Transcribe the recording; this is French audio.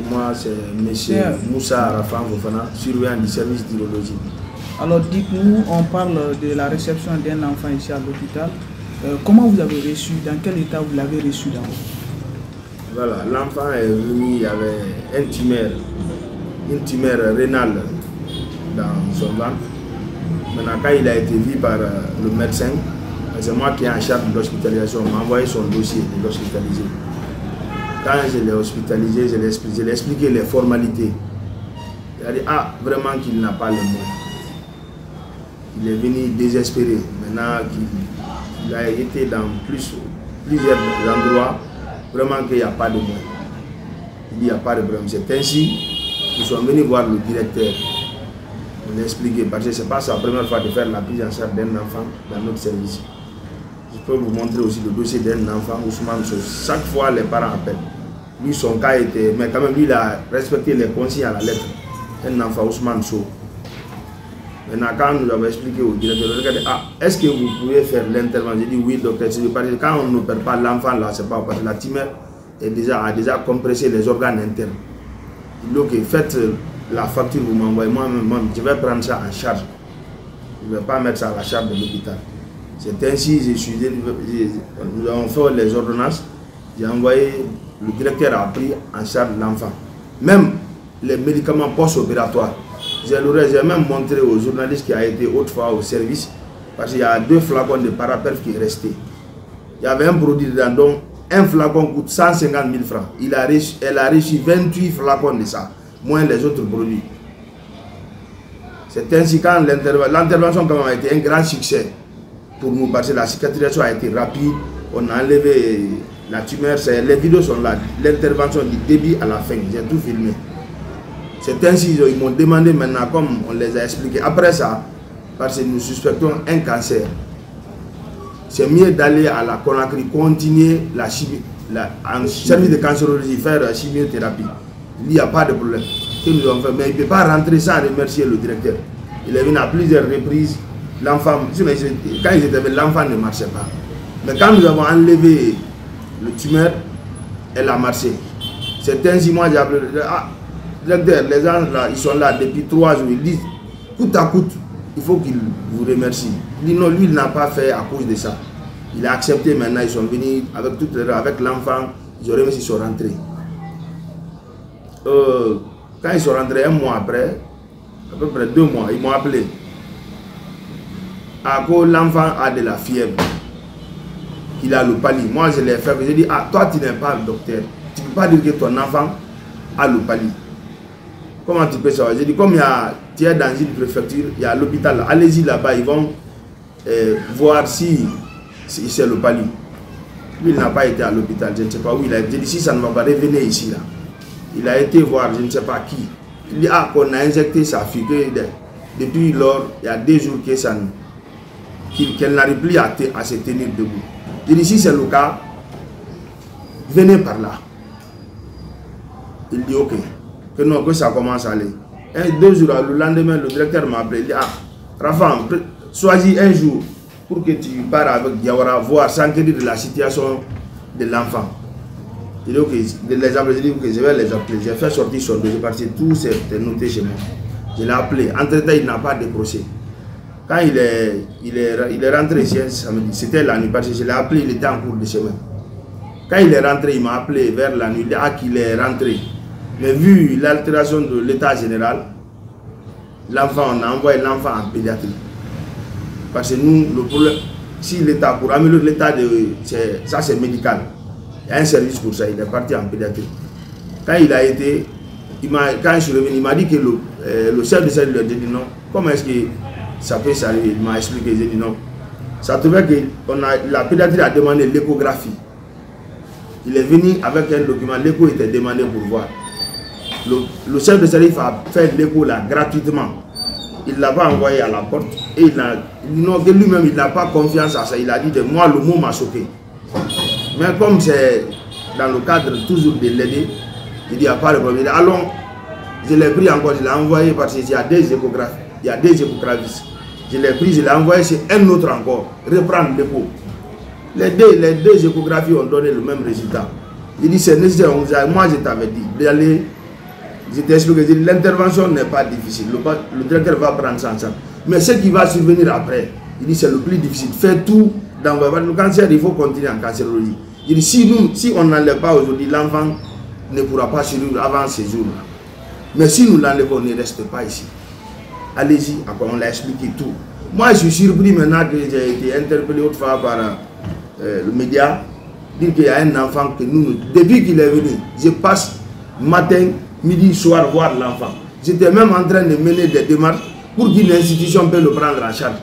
Moi, c'est M. Moussa Arafan Fofana, surveillant du service d'urologie. Alors, dites-nous, on parle de la réception d'un enfant ici à l'hôpital. Comment vous avez reçu, dans quel état vous l'avez reçu d'abord? Voilà, l'enfant est venu, il y avait une tumeur rénale dans son ventre. Maintenant, quand il a été vu par le médecin, c'est moi qui ai en charge de l'hospitalisation, on m'a envoyé son dossier de l'hospitaliser. Quand je l'ai hospitalisé, je l'ai expliqué les formalités. Il a dit, ah, vraiment qu'il n'a pas les moyens. Il est venu désespéré. Maintenant qu'il a été dans plusieurs endroits, vraiment qu'il n'y a pas de moyens. Il dit, il n'y a pas de problème. C'est ainsi qu'ils sont venus voir le directeur. On l'a expliqué, parce que ce n'est pas sa première fois de faire la prise en charge d'un enfant dans notre service. Je peux vous montrer aussi le dossier d'un enfant, Ousmane Sow. Chaque fois, les parents appellent. Lui, son cas était... Mais quand même, lui, il a respecté les consignes à la lettre. Un enfant, Ousmane Sow. Maintenant, quand nous avons expliqué au directeur, regardez, ah, est-ce que vous pouvez faire l'intervention? J'ai dit oui, docteur. Parce que quand on n'opère pas l'enfant, là, c'est pas parce que la tumeur a déjà compressé les organes internes. Donc, faites la facture, vous m'envoyez. Moi-même, je vais prendre ça en charge. Je ne vais pas mettre ça à la charge de l'hôpital. C'est ainsi, nous avons fait les ordonnances. J'ai envoyé, le directeur a pris en charge l'enfant. Même les médicaments post-opératoires. J'ai même montré aux journalistes qui a été autrefois au service, parce qu'il y a 2 flacons de paraperf qui est resté. Il y avait un produit dedans, donc un flacon coûte 150 000 francs. Elle a reçu 28 flacons de ça, moins les autres produits. C'est ainsi quand l'intervention a été un grand succès pour nous, parce que la cicatrisation a été rapide, on a enlevé la tumeur, les vidéos sont là, l'intervention du début à la fin, j'ai tout filmé. C'est ainsi ils m'ont demandé maintenant, comme on les a expliqué. Après ça, parce que nous suspectons un cancer, c'est mieux d'aller à la Conakry, continuer en service de cancérologie, faire la chimiothérapie. Il n'y a pas de problème. Que nous avons fait. Mais il ne peut pas rentrer sans remercier le directeur. Il est venu à plusieurs reprises. L'enfant, quand ils étaient venus, l'enfant ne marchait pas. Mais quand nous avons enlevé le tumeur, elle a marché. C'est ainsi, moi j'ai appelé. Ah, directeur, les gens là, ils sont là depuis 3 jours. Ils disent, coûte à coûte, il faut qu'ils vous remercient. Il dit non, lui, il n'a pas fait à cause de ça. Il a accepté maintenant, ils sont venus avec l'enfant, ils ont remercié, ils sont rentrés. Quand ils sont rentrés 1 mois après, à peu près 2 mois, ils m'ont appelé. À cause l'enfant a de la fièvre. Il a le pali. Moi, je l'ai fait. J'ai dit, ah, toi, tu n'es pas le docteur. Tu ne peux pas dire que ton enfant a le pali. Comment tu peux savoir? J'ai dit, comme tu es dans une préfecture, il y a l'hôpital, allez-y là-bas, ils vont voir si c'est le pali. Lui, il n'a pas été à l'hôpital, je ne sais pas où il a été. J'ai dit, si ça ne va pas revenir ici, là. Il a été voir, je ne sais pas qui. Il dit, ah, qu'on a injecté sa fille, depuis lors, il y a 2 jours qu'elle n'arrive plus à se tenir debout. J'ai dit, si c'est le cas, venez par là. Il dit, ok. Que non, que ça commence à aller. 2 jours, le lendemain, le directeur m'a appelé. Il dit, ah, Rafa, choisis un jour pour que tu pars avec Diawara voir, s'enquérir de la situation de l'enfant. Il dit, ok, les appeler, j'ai dit, ok, je vais les appeler. J'ai fait sortir son dossier parce que tout s'est noté chez moi. Je l'ai appelé. Entre-temps, il n'a pas décroché. Quand il est rentré ici samedi, c'était la nuit, parce que je l'ai appelé, il était en cours de chemin. Quand il est rentré, il m'a appelé vers la nuit, il dit, ah, qu'il est rentré. Mais vu l'altération de l'état général, l'enfant, on a envoyé l'enfant en pédiatrie. Parce que nous, le problème, si l'État, pour améliorer l'état, ça c'est médical. Il y a un service pour ça, il est parti en pédiatrie. Quand il a été, quand je suis revenu, il m'a dit que le chef de service lui a dit non. Comment est-ce que ça peut s'arriver? Il m'a expliqué, j'ai dit non. Ça trouvait que la pédiatrie a demandé l'échographie. Il est venu avec un document, l'écho était demandé pour voir. Le chef de service a fait l'écho là gratuitement. Il ne l'a pas envoyé à la porte. Et lui-même, il n'a pas confiance à ça. Il a dit de moi, le mot m'a choqué. Mais comme c'est dans le cadre toujours de l'aider, il dit il n'y a pas de problème. Allons, je l'ai pris encore, je l'ai envoyé parce qu'il y a des échographes. Il y a des échographistes. Je l'ai pris, je l'ai envoyé chez un autre encore. Reprendre l'écho. Les deux échographies ont donné le même résultat. Il dit c'est nécessaire. Moi je t'avais dit d'aller. Je t'ai expliqué, l'intervention n'est pas difficile. Le directeur va prendre ça en charge. Mais ce qui va survenir après, il dit c'est le plus difficile. Faire tout dans le cancer, il faut continuer en cancérologie. Il dit si on n'enlève pas aujourd'hui, l'enfant ne pourra pas survivre avant ces jours-là. Mais si nous l'enlevons, on ne reste pas ici. Allez-y, on l'a expliqué tout. Moi, je suis surpris maintenant que j'ai été interpellé autrefois par le média, dire qu'il y a un enfant que nous, depuis qu'il est venu, je passe matin, midi, soir voir l'enfant. J'étais même en train de mener des démarches pour qu'une institution puisse le prendre en charge.